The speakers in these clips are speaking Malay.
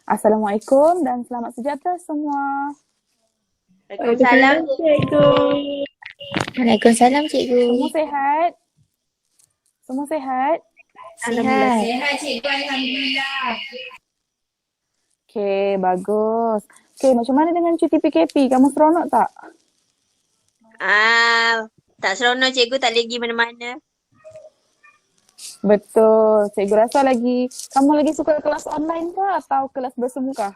Assalamualaikum dan selamat sejahtera semua. Waalaikumsalam, cikgu. Waalaikumsalam, cikgu. Semua sihat? Semua sihat? Alhamdulillah Sihat. sihat, cikgu. Alhamdulillah. Okey, bagus. Okey, macam mana dengan cuti PKP? Kamu seronok tak? Tak seronok cikgu, tak pergi mana-mana. Betul. Cikgu rasa kamu lagi suka kelas online ke atau kelas bersemuka?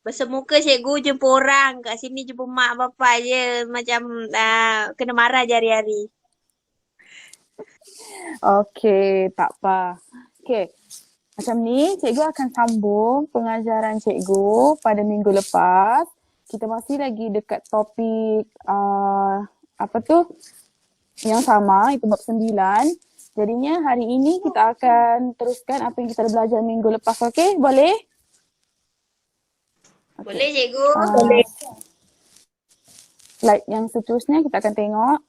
Bersemuka cikgu, jumpa orang. Kat sini jumpa mak bapak je. Macam kena marah je hari-hari. Okey, tak apa. Okey, macam ni cikgu akan sambung pengajaran cikgu pada minggu lepas. Kita masih lagi dekat topik apa tu? Yang sama, itu bab 9. Jadinya hari ini kita akan teruskan apa yang kita dah belajar minggu lepas. Okey, boleh? Boleh cikgu? Boleh. Slide yang seterusnya kita akan tengok.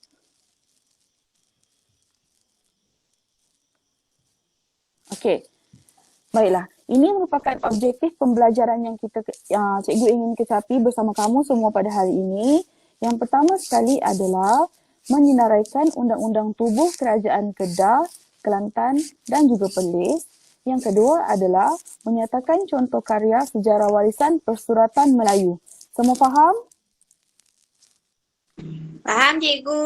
Okey. Baiklah. Ini merupakan objektif pembelajaran yang cikgu ingin kecapi bersama kamu semua pada hari ini. Yang pertama sekali adalah menyinaraikan undang-undang tubuh Kerajaan Kedah, Kelantan dan juga Perlis. Yang kedua adalah menyatakan contoh karya sejarah warisan persuratan Melayu. Semua faham? Faham cikgu.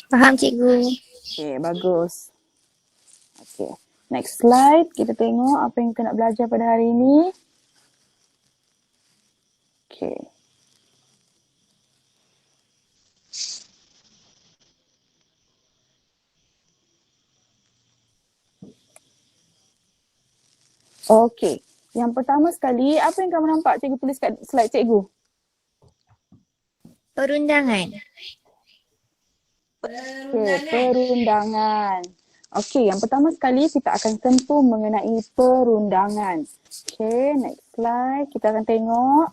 Faham, cikgu. Okey, bagus. Okey. Next slide, kita tengok apa yang kita nak belajar pada hari ini. Okey. Okey. Yang pertama sekali, apa yang kamu nampak cikgu tulis kat slide cikgu? Perundangan. Okey, perundangan. Okey, yang pertama sekali kita akan sentuh mengenai perundangan. Okey, next slide. Kita akan tengok.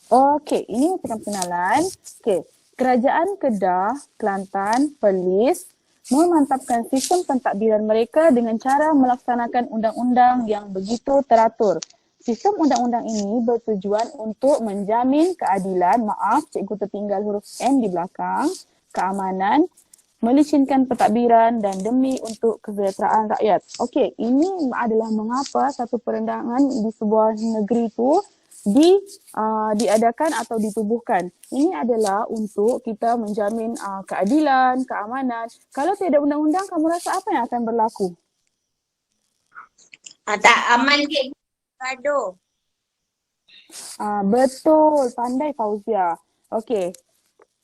Okey, ini merupakan pengenalan. Okey, Kerajaan Kedah, Kelantan, Perlis memantapkan sistem pentadbiran mereka dengan cara melaksanakan undang-undang yang begitu teratur. Sistem undang-undang ini bertujuan untuk menjamin keadilan, cikgu tertinggal huruf N di belakang, keamanan, melicinkan pentadbiran dan demi untuk kesejahteraan rakyat. Okey, ini adalah mengapa satu perundangan di sebuah negeri itu diadakan atau ditubuhkan. Ini adalah untuk kita menjamin keadilan, keamanan. Kalau tiada undang-undang, kamu rasa apa yang akan berlaku? Tak aman cikgu. Gaduh. Betul, pandai Fauzia. Okey.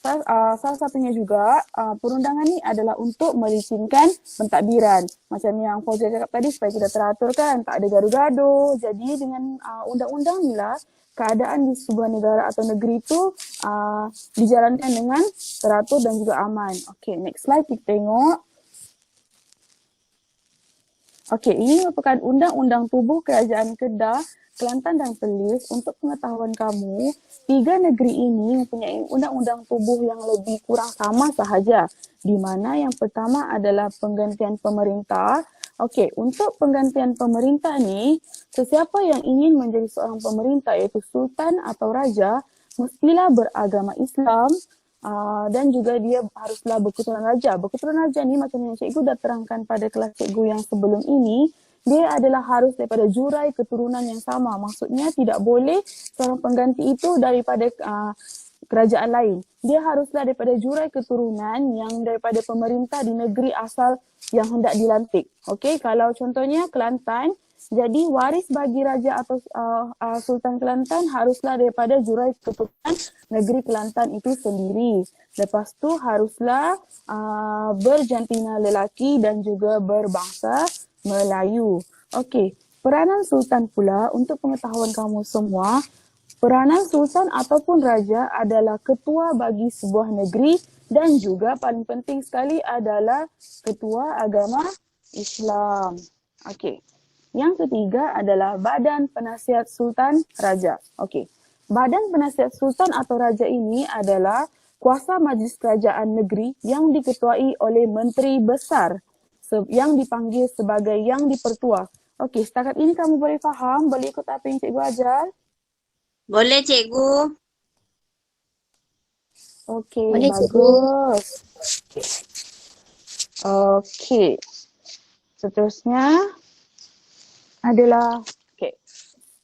Salah satunya juga perundangan ni adalah untuk melicinkan pentadbiran. Macam yang Fauzia cakap tadi supaya kita teratur kan, tak ada gaduh-gaduh. Jadi dengan undang-undang ni lah keadaan di sebuah negara atau negeri itu dijalankan dengan teratur dan juga aman. Okey, next slide kita tengok. Okey, ini merupakan undang-undang tubuh Kerajaan Kedah, Kelantan dan Perlis. Untuk pengetahuan kamu, 3 negeri ini mempunyai undang-undang tubuh yang lebih kurang sama sahaja. Di mana yang pertama adalah penggantian pemerintah. Okey, untuk penggantian pemerintah ni, sesiapa yang ingin menjadi seorang pemerintah iaitu sultan atau raja, mestilah beragama Islam dan juga dia haruslah berketurunan raja. Berketurunan raja ni macam yang cikgu dah terangkan pada kelas cikgu yang sebelum ini, dia adalah harus daripada jurai keturunan yang sama. Maksudnya tidak boleh seorang pengganti itu daripada kerajaan lain. Dia haruslah daripada jurai keturunan yang daripada pemerintah di negeri asal yang hendak dilantik. Okey, kalau contohnya Kelantan, jadi waris bagi raja atau Sultan Kelantan haruslah daripada jurai keturunan negeri Kelantan itu sendiri. Lepas tu haruslah berjantina lelaki dan juga berbangsa Melayu. Okey, peranan Sultan pula untuk pengetahuan kamu semua, peranan Sultan ataupun Raja adalah ketua bagi sebuah negeri dan juga paling penting sekali adalah ketua agama Islam. Okey. Yang ketiga adalah Badan Penasihat Sultan Raja. Okey. Badan Penasihat Sultan atau Raja ini adalah kuasa majlis kerajaan negeri yang diketuai oleh Menteri Besar yang dipanggil sebagai yang dipertua. Okey, setakat ini kamu boleh faham? Boleh ikut apa yang cikgu ajar? Boleh cikgu. Okey, Boleh, cikgu. bagus. Okey. Seterusnya adalah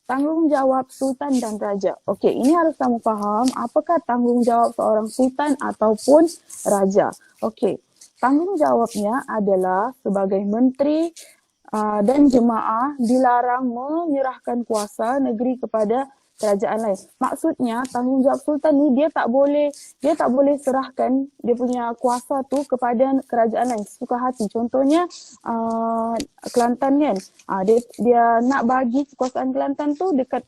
tanggungjawab Sultan dan Raja. Okey, ini harus kamu faham apakah tanggungjawab seorang Sultan ataupun Raja. Okey, tanggungjawabnya adalah sebagai menteri dan jemaah dilarang menyerahkan kuasa negeri kepada kerajaan lain. Maksudnya tanggungjawab Sultan ni dia tak boleh serahkan dia punya kuasa tu kepada kerajaan lain suka hati. Contohnya Kelantan kan, dia nak bagi kekuasaan Kelantan tu dekat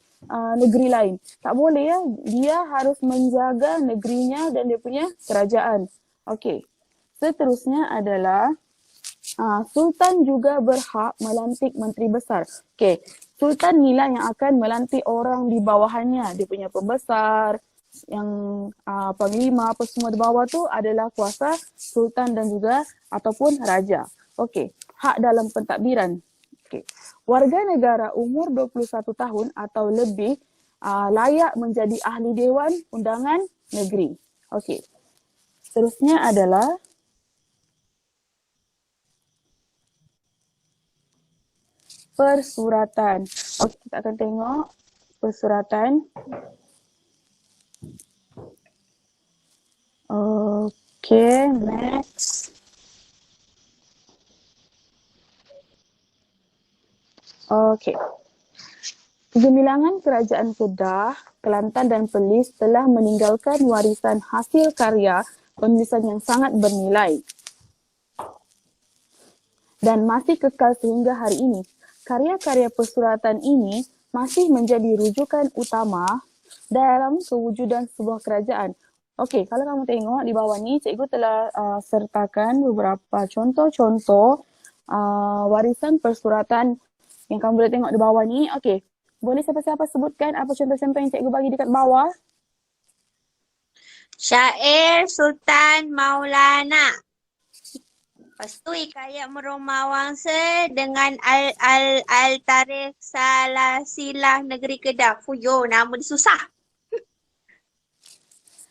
negeri lain. Tak boleh ya, dia harus menjaga negerinya dan dia punya kerajaan. Okey. Seterusnya adalah Sultan juga berhak melantik menteri besar. Okey, Sultan ni lah yang akan melantik orang di bawahannya. Dia punya pembesar, yang panglima apa semua di bawah tu adalah kuasa Sultan dan juga ataupun Raja. Okey, hak dalam pentadbiran. Okey, warga negara umur 21 tahun atau lebih layak menjadi ahli Dewan Undangan Negeri. Okey, seterusnya adalah persuratan. Okey, kita akan tengok persuratan. Okey, next. Okey. Kegemilangan Kerajaan Kedah, Kelantan dan Perlis telah meninggalkan warisan hasil karya penulisan yang sangat bernilai dan masih kekal sehingga hari ini. Karya-karya persuratan ini masih menjadi rujukan utama dalam kewujudan sebuah kerajaan. Okey, kalau kamu tengok di bawah ni, cikgu telah sertakan beberapa contoh-contoh warisan persuratan yang kamu boleh tengok di bawah ni. Okey, boleh siapa-siapa sebutkan apa contoh-contoh yang cikgu bagi dekat bawah? Syair Sultan Maulana. Lepas tu Hikayat Merumah Wangsa dengan Al-Tarikh Salasilah Negeri Kedah. Fuyo, nama dia susah.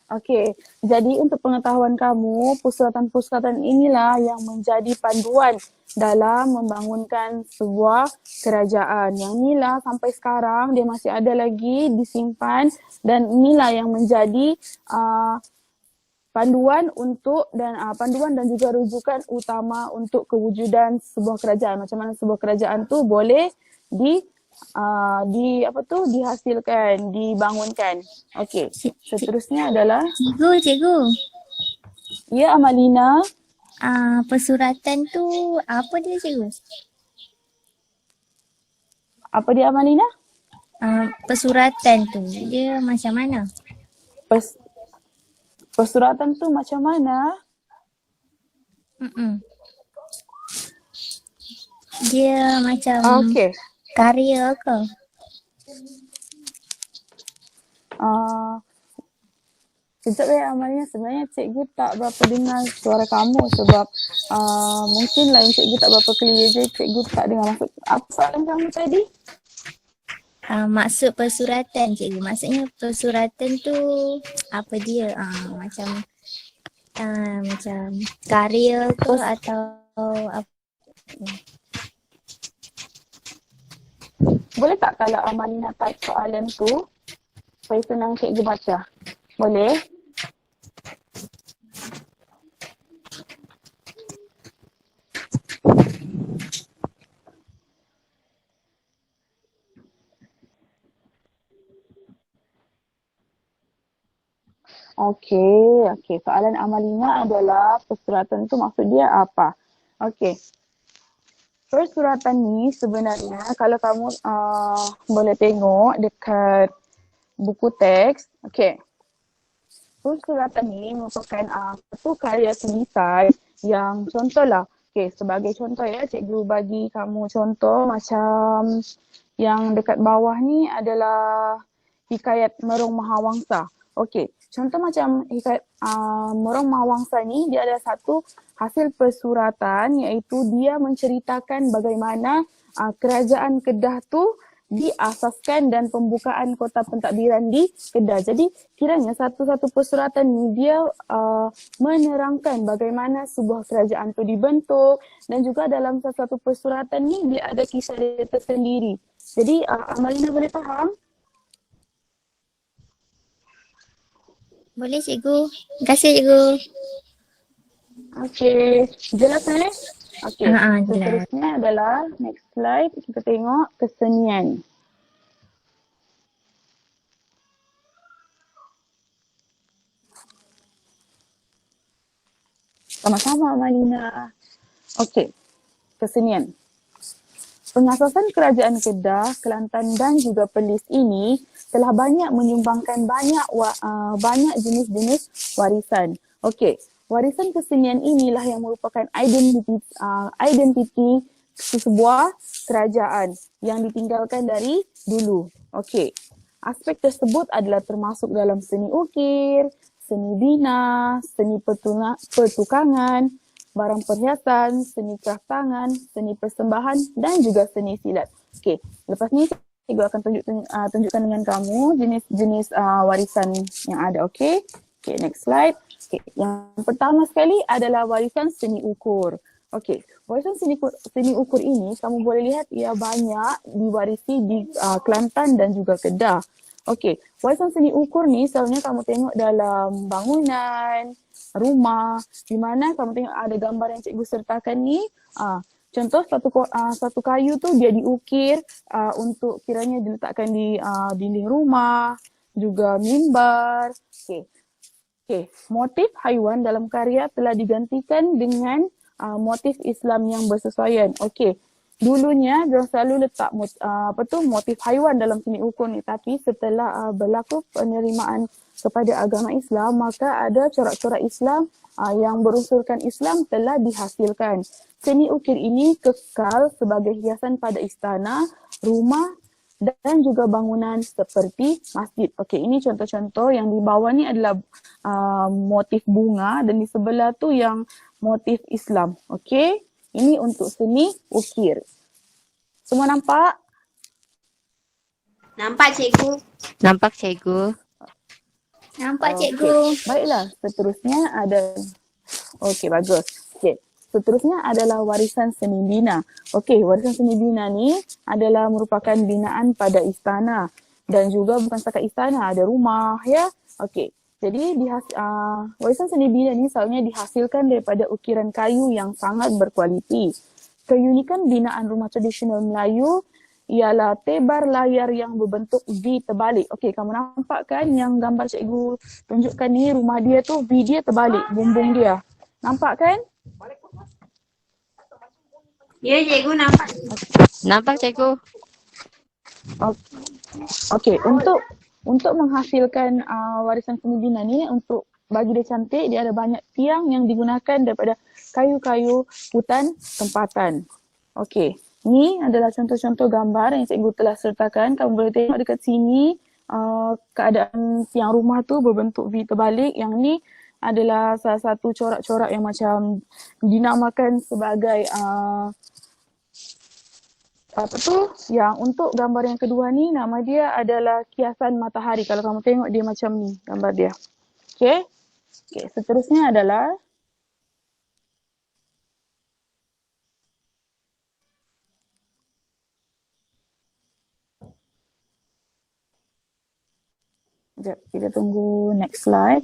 Okey, jadi untuk pengetahuan kamu, persuratan-persuratan inilah yang menjadi panduan dalam membangunkan sebuah kerajaan. Yang inilah sampai sekarang dia masih ada lagi disimpan dan inilah yang menjadi panduan dan juga rujukan utama untuk kewujudan sebuah kerajaan. Macam mana sebuah kerajaan tu boleh dihasilkan, dibangunkan. Okey. Seterusnya adalah Cikgu. ya, Amalina. Persuratan tu apa dia, cikgu? Apa dia, Amalina? Persuratan tu dia macam mana? Persuratan tu macam mana? Dia macam Okey. karya ke? Sekejap ya, Amalina. Sebenarnya cikgu tak berapa dengar suara kamu sebab mungkin lain cikgu tak berapa clear je. Cikgu tak dengar maksud. Apa soalan kamu tadi? Maksud persuratan, cikgu. Maksudnya persuratan tu apa dia? Macam karya ke atau apa? Boleh tak kalau Amalina type soalan tu supaya senang cikgu baca? Boleh? Okey. Soalan Amalina adalah persuratan tu maksud dia apa? Okey. Persuratan ni sebenarnya kalau kamu boleh tengok dekat buku teks. Okey. Persuratan ni merupakan satu karya tulisan yang contohlah. Okey, sebagai contoh ya, cikgu bagi kamu contoh macam yang dekat bawah ni adalah Hikayat Merung Mahawangsa. Okey, Contoh macam hikayat Morong Mawangsa ni, dia ada satu hasil persuratan iaitu dia menceritakan bagaimana kerajaan Kedah tu diasaskan dan pembukaan kota pentadbiran di Kedah. Jadi kiranya satu-satu persuratan ni dia menerangkan bagaimana sebuah kerajaan tu dibentuk, dan juga dalam satu-satu persuratan ni dia ada kisah dia tersendiri. Jadi Amalina boleh faham? Boleh cikgu. Terima kasih cikgu. Okey, jelas Okey, Jelas. seterusnya adalah next slide, kita tengok kesenian. Sama-sama Amalina. Okey, kesenian. Pengasasan Kerajaan Kedah, Kelantan dan juga Perlis ini telah banyak menyumbangkan banyak jenis-jenis warisan. Okey, warisan kesenian inilah yang merupakan identiti sebuah kerajaan yang ditinggalkan dari dulu. Okey, aspek tersebut adalah termasuk dalam seni ukir, seni bina, seni pertukangan, barang perhiasan, seni kraftangan, seni persembahan dan juga seni silat. Okey, lepas ni cikgu akan tunjukkan dengan kamu jenis-jenis warisan yang ada. Okey, next slide. Okey, yang pertama sekali adalah warisan seni ukur. Okey, warisan seni ukur ini kamu boleh lihat ia banyak diwarisi di Kelantan dan juga Kedah. Okey, warisan seni ukur ni selalunya kamu tengok dalam bangunan, rumah, di mana kamu tengok ada gambar yang cikgu sertakan ni. Contoh satu kayu tu dia diukir untuk kiranya diletakkan di dinding rumah, juga mimbar. Okey, motif haiwan dalam karya telah digantikan dengan motif Islam yang bersesuaian. Okey, dulunya dia selalu letak motif haiwan dalam seni ukur ni, tapi setelah berlaku penerimaan kepada agama Islam, maka ada corak-corak Islam yang berunsurkan Islam telah dihasilkan. Seni ukir ini kekal sebagai hiasan pada istana, rumah dan juga bangunan seperti masjid. Okey, ini contoh-contoh. Yang di bawah ni adalah motif bunga dan di sebelah tu yang motif Islam. Okey, ini untuk seni ukir. Semua nampak? Nampak cikgu? Nampak cikgu. Nampak Okey, cikgu. baiklah. Seterusnya ada... Okey, bagus. Okey, seterusnya adalah warisan seni bina. Okey, warisan seni bina ni adalah merupakan binaan pada istana. Dan juga bukan setakat istana, ada rumah, ya. Okey, jadi warisan seni bina ni selalunya dihasilkan daripada ukiran kayu yang sangat berkualiti. Keunikan binaan rumah tradisional Melayu ialah tebar layar yang berbentuk V terbalik. Okey, kamu nampak kan yang gambar cikgu tunjukkan ni, rumah dia tu V dia terbalik, bumbung dia. Nampak kan? Ya cikgu nampak. Nampak cikgu. Okey, untuk menghasilkan warisan seni bina ni, untuk bagi dia cantik, dia ada banyak tiang yang digunakan daripada kayu-kayu hutan tempatan. Okey, ni adalah contoh-contoh gambar yang cikgu telah sertakan. Kamu boleh tengok dekat sini keadaan tiang rumah tu berbentuk V terbalik. Yang ni adalah salah satu corak-corak yang macam dinamakan sebagai yang untuk gambar yang kedua ni, nama dia adalah kiasan matahari. Kalau kamu tengok dia macam ni gambar dia. Okey. Okey, seterusnya adalah sekejap, kita tunggu next slide.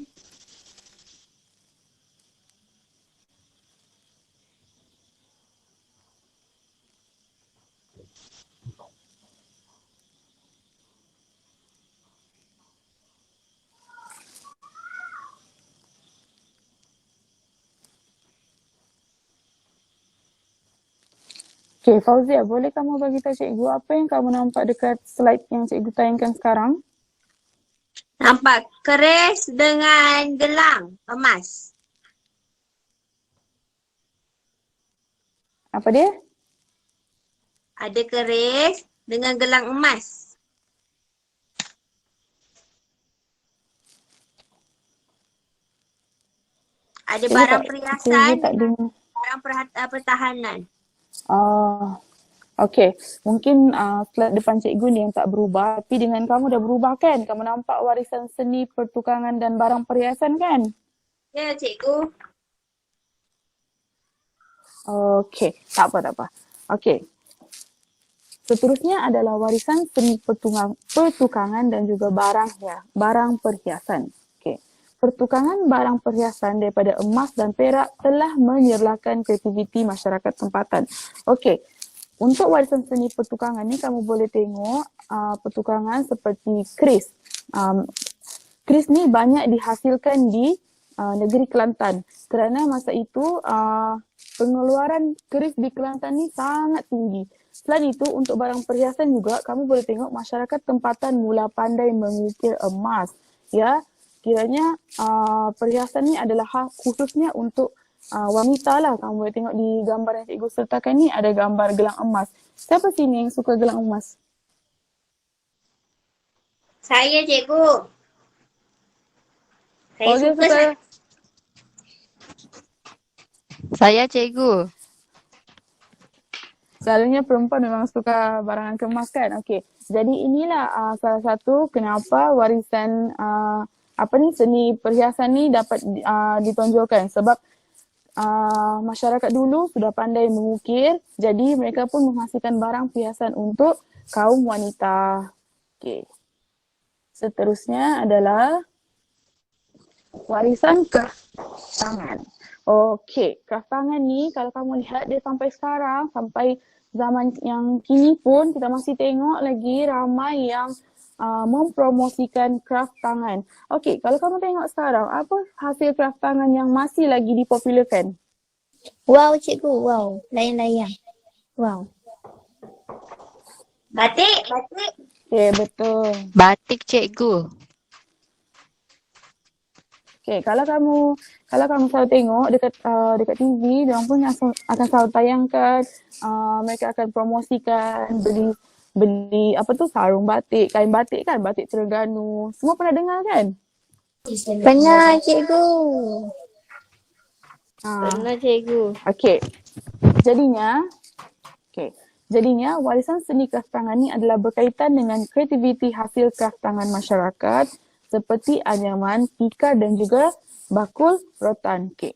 Okey, Fauzia, boleh kamu bagi tahu cikgu apa yang kamu nampak dekat slide yang cikgu tayangkan sekarang? Nampak keris dengan gelang emas. Apa dia? Ada keris dengan gelang emas. Ada Cikgu barang tak, perhiasan cikgu tak dengan dengar. barang pertahanan. Oh, okey. Mungkin slide depan cikgu ni yang tak berubah. Tapi dengan kamu dah berubah kan? Kamu nampak warisan seni, pertukangan dan barang perhiasan kan? Ya, cikgu. Okey, tak apa, tak apa. Okey. Seterusnya adalah warisan seni pertukangan dan juga barang perhiasan. Okey. Pertukangan barang perhiasan daripada emas dan perak telah menyerlahkan kreativiti masyarakat tempatan. Okey. Untuk warisan seni pertukangan ni kamu boleh tengok pertukangan seperti keris. Keris ni banyak dihasilkan di negeri Kelantan kerana masa itu pengeluaran keris di Kelantan ni sangat tinggi. Selain itu, untuk barang perhiasan juga, kamu boleh tengok masyarakat tempatan mula pandai mengukir emas. Ya, kiranya perhiasan ni adalah khususnya untuk wanita lah. Kamu boleh tengok di gambar yang cikgu sertakan ni ada gambar gelang emas. Siapa sini yang suka gelang emas? Saya, cikgu. Saya Oh, dia suka. suka. Saya cikgu. Selalunya perempuan memang suka barangan kemas kan? Okey. Jadi inilah salah satu kenapa warisan seni perhiasan ni dapat ditonjolkan sebab masyarakat dulu sudah pandai mengukir, jadi mereka pun menghasilkan barang perhiasan untuk kaum wanita. Okey. Seterusnya adalah warisan kraftangan. Okey, kraftangan ni kalau kamu lihat dia sampai sekarang, sampai zaman yang kini pun kita masih tengok lagi ramai yang mempromosikan kraftangan. Okey, kalau kamu tengok sekarang, apa hasil kraftangan yang masih lagi dipopularkan? Wow cikgu, wow. Layang-layang. Wow. Batik. Okey, betul. Batik cikgu. Okay, kalau kamu selalu tengok dekat TV, diorang pun akan selalu tayangkan, mereka akan promosikan beli sarung batik, kain batik kan, batik Terengganu. Semua pernah dengar kan? Pernah cikgu. Pernah cikgu. Jadinya warisan seni kraftangan ni adalah berkaitan dengan kreativiti hasil kraftangan masyarakat seperti anyaman, tikar dan juga bakul rotan. Okay.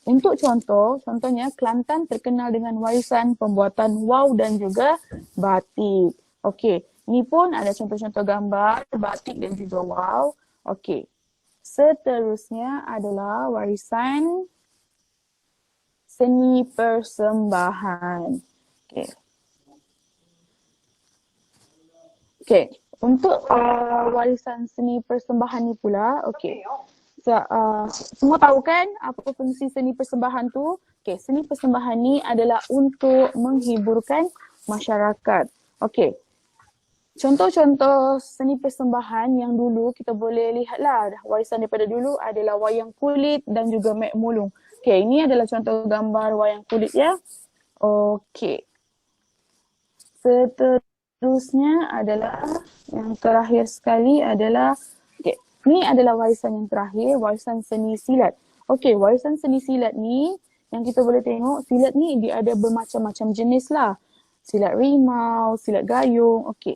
Untuk contohnya Kelantan terkenal dengan warisan pembuatan wow dan juga batik. Okey, ni pun ada contoh-contoh gambar batik dan juga wow. Okey. Seterusnya adalah warisan seni persembahan. Okey. Okey. Untuk warisan seni persembahan ni pula, okey. Semua tahu kan apa fungsi seni persembahan tu? Okey, seni persembahan ni adalah untuk menghiburkan masyarakat. Okey. Contoh-contoh seni persembahan yang dulu kita boleh lihatlah warisan daripada dulu adalah wayang kulit dan juga mek mulung. Okey, ini adalah contoh gambar wayang kulit ya. Okey. Seterusnya adalah yang terakhir sekali adalah ni adalah warisan yang terakhir, warisan seni silat. Okey, warisan seni silat ni yang kita boleh tengok, silat ni dia ada bermacam-macam jenis lah. Silat rimau, silat gayung. Okey.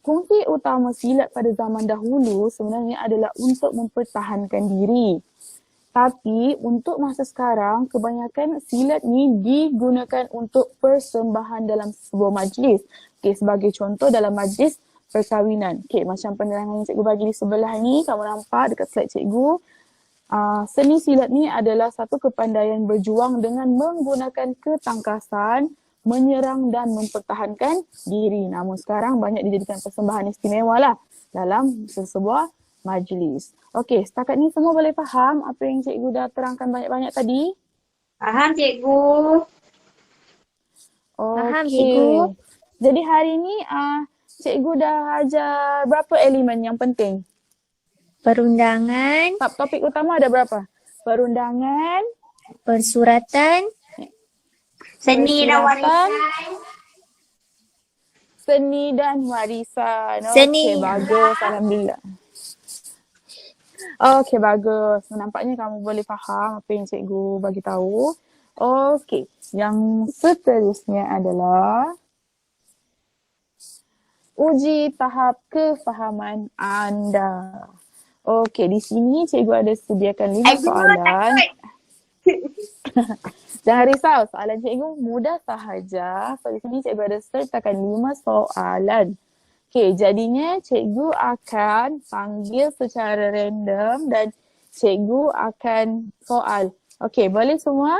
Fungsi utama silat pada zaman dahulu sebenarnya adalah untuk mempertahankan diri. Tapi untuk masa sekarang, kebanyakan silat ni digunakan untuk persembahan dalam sebuah majlis. Okey, sebagai contoh dalam majlis perkahwinan. Okey, macam penerangan yang cikgu bagi di sebelah ni, kamu nampak dekat slide cikgu. Seni silat ni adalah satu kepandaian berjuang dengan menggunakan ketangkasan, menyerang dan mempertahankan diri. Namun sekarang banyak dijadikan persembahan istimewa lah dalam sesebuah majlis. Okey, setakat ni semua boleh faham apa yang cikgu dah terangkan banyak-banyak tadi? Faham, cikgu. Faham, Okey. cikgu. Jadi hari ni cikgu dah ajar berapa elemen yang penting? Perundangan, Topik utama ada berapa? Perundangan, persuratan, Seni dan persuratan, warisan. seni dan warisan. Seni. Okey, bagus. Alhamdulillah. Okey, bagus. Nampaknya kamu boleh faham apa yang cikgu bagi tahu. Okey, yang seterusnya adalah uji tahap kefahaman anda. Okey, di sini cikgu ada sediakan 5 soalan. Jangan risau, soalan cikgu mudah sahaja. So, di sini cikgu ada sertakan 5 soalan. Okey, jadinya cikgu akan panggil secara random dan cikgu akan soal. Okey, boleh semua?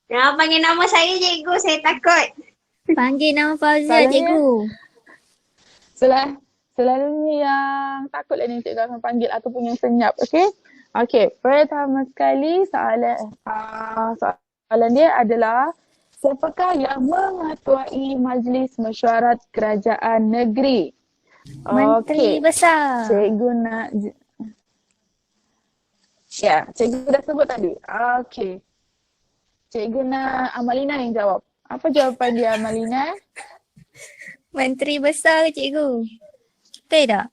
Jangan panggil nama saya cikgu, saya takut. Panggil nama Fauzia, Soalannya? cikgu. Selalunya yang takutlah ni cikgu akan panggil ataupun yang senyap, okey? Okey, pertama sekali soalan dia adalah siapakah yang mengetuai Majlis Mesyuarat Kerajaan Negeri? Menteri Okey, Besar. cikgu nak ya, cikgu dah sebut tadi. Okey. Cikgu nak Amalina yang jawab. Apa jawapan dia, Amalina? Menteri Besar ke cikgu? Betul tak?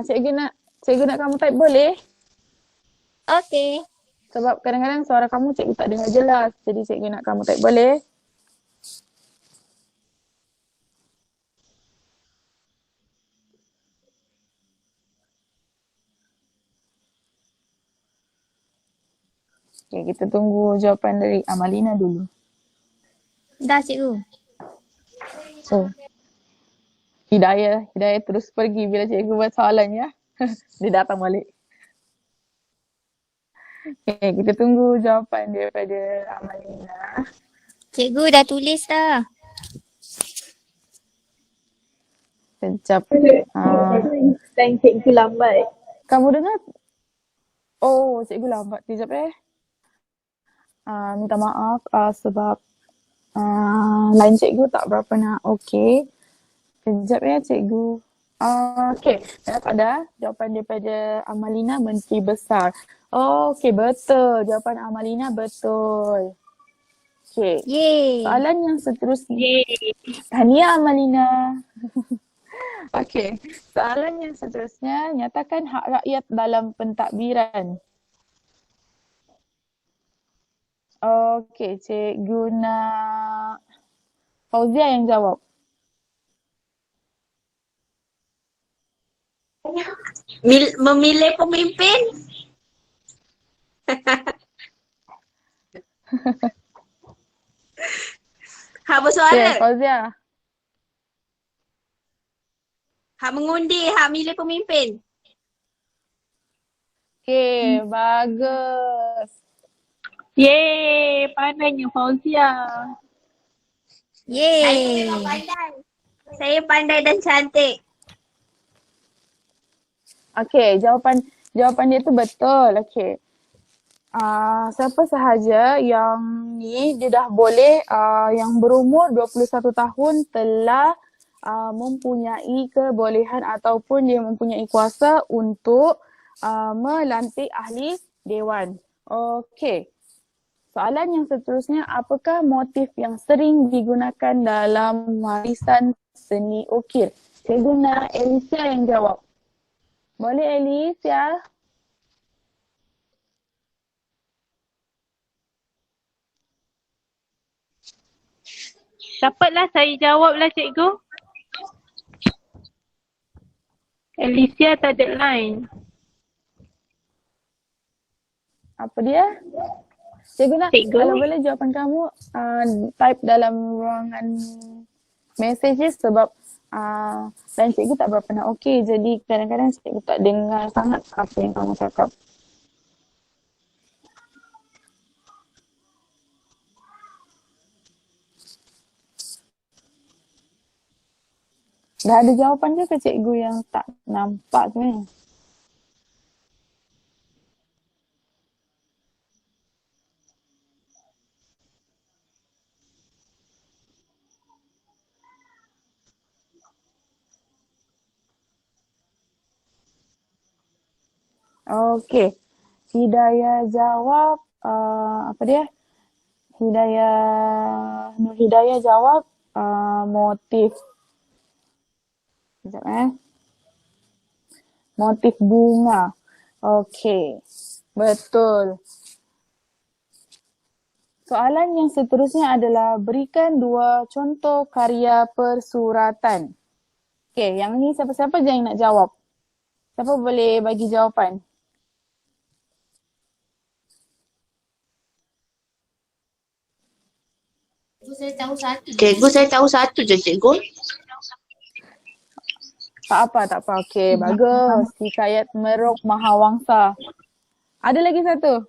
Cikgu nak kamu type boleh? Okey. Sebab kadang-kadang suara kamu cikgu tak dengar jelas. Jadi cikgu nak kamu type boleh? Okay, kita tunggu jawapan dari Amalina dulu. Dah cikgu. So, Hidayah terus pergi bila cikgu buat soalan ya. Dia datang balik. Okay, kita tunggu jawapan daripada Amalina. Cikgu dah tulis dah. Sekejap. Dan cikgu lambat. Kamu dengar? Oh, cikgu lambat. Sekejap minta maaf sebab line cikgu tak berapa nak okey. Sekejap ya cikgu. Okey, dapat dah jawapan daripada Amalina, Menteri Besar. Okey, betul. Jawapan Amalina betul. Okey. Yeay. Soalan yang seterusnya. Tahniah Amalina. Okey, soalan yang seterusnya, nyatakan hak rakyat dalam pentadbiran. Okey, cikgu nak Fauzia yang jawab. Memilih pemimpin. Hak bersuara. Okay, Fauzia. Hak mengundi, hak milih pemimpin. Okay, bagus. Yeay, pandainya Fauzia. Yeay. Saya pandai dan cantik. Okay, jawapan dia tu betul. Okay. Siapa sahaja yang ni dia dah boleh yang berumur 21 tahun telah mempunyai kebolehan ataupun dia mempunyai kuasa untuk melantik ahli dewan. Okey. Soalan yang seterusnya, apakah motif yang sering digunakan dalam warisan seni ukir? Cikgu nak Alicia yang jawab. Boleh Alicia? Dapatlah saya jawablah cikgu. Alicia tak ada line. Apa dia? Cikgu nak, Cikgu. kalau boleh jawapan kamu type dalam ruangan messages sebab dan cikgu tak berapa nak okey. Jadi kadang-kadang cikgu tak dengar sangat apa yang kamu cakap. Dah ada jawapan ke cikgu yang tak nampak tu ni? Okey. Hidayah jawab apa dia? Nur Hidayah jawab motif. Sekejap Motif bunga. Okey. Betul. Soalan yang seterusnya adalah berikan 2 contoh karya persuratan. Okey, yang ni siapa-siapa je yang nak jawab. Siapa boleh bagi jawapan? Cikgu, saya tahu satu je, cikgu. Tak apa. Okey, bagus. Hikayat Meruk Mahawangsa. Ada lagi satu.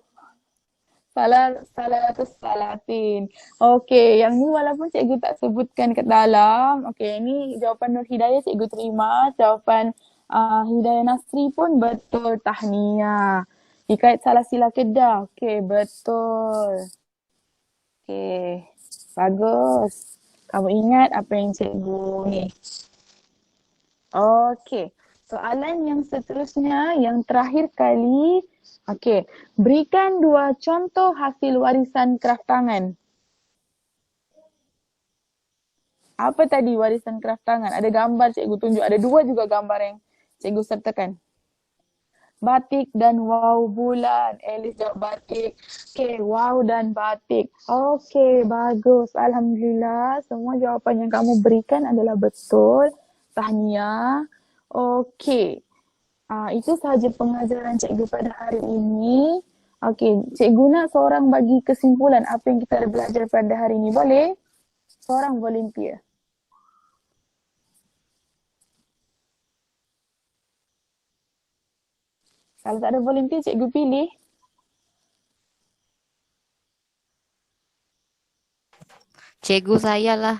Salatus Salatin. Okey, yang ni walaupun cikgu tak sebutkan kat dalam. Okey, ini jawapan Nur Hidayah cikgu terima. Jawapan Hidayah Nasri pun betul. Tahniah. Hikayat Salasila Kedah. Okey, betul. Okey, bagus. Kamu ingat apa yang cikgu ni. Okey, soalan yang seterusnya, yang terakhir kali. Okey, berikan 2 contoh hasil warisan kraftangan. Apa tadi warisan kraftangan? Ada gambar cikgu tunjuk. Ada 2 juga gambar yang cikgu sertakan. Batik dan wow bulan. Alice jawab batik. Okey, wow dan batik. Okey, bagus. Alhamdulillah. Semua jawapan yang kamu berikan adalah betul. Tahniah. Okey. Itu sahaja pengajaran cikgu pada hari ini. Okey, cikgu nak seorang bagi kesimpulan apa yang kita ada belajar pada hari ini. Boleh? Seorang volunteer. Kalau tak ada volunteer, cikgu pilih. Cikgu saya lah.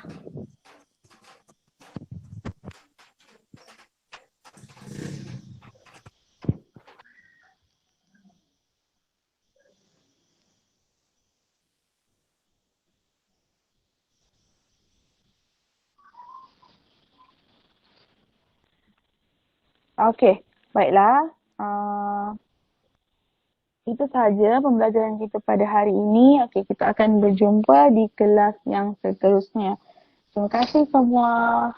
Okey, baiklah. Itu sahaja pembelajaran kita pada hari ini. Okey, kita akan berjumpa di kelas yang seterusnya. Terima kasih semua.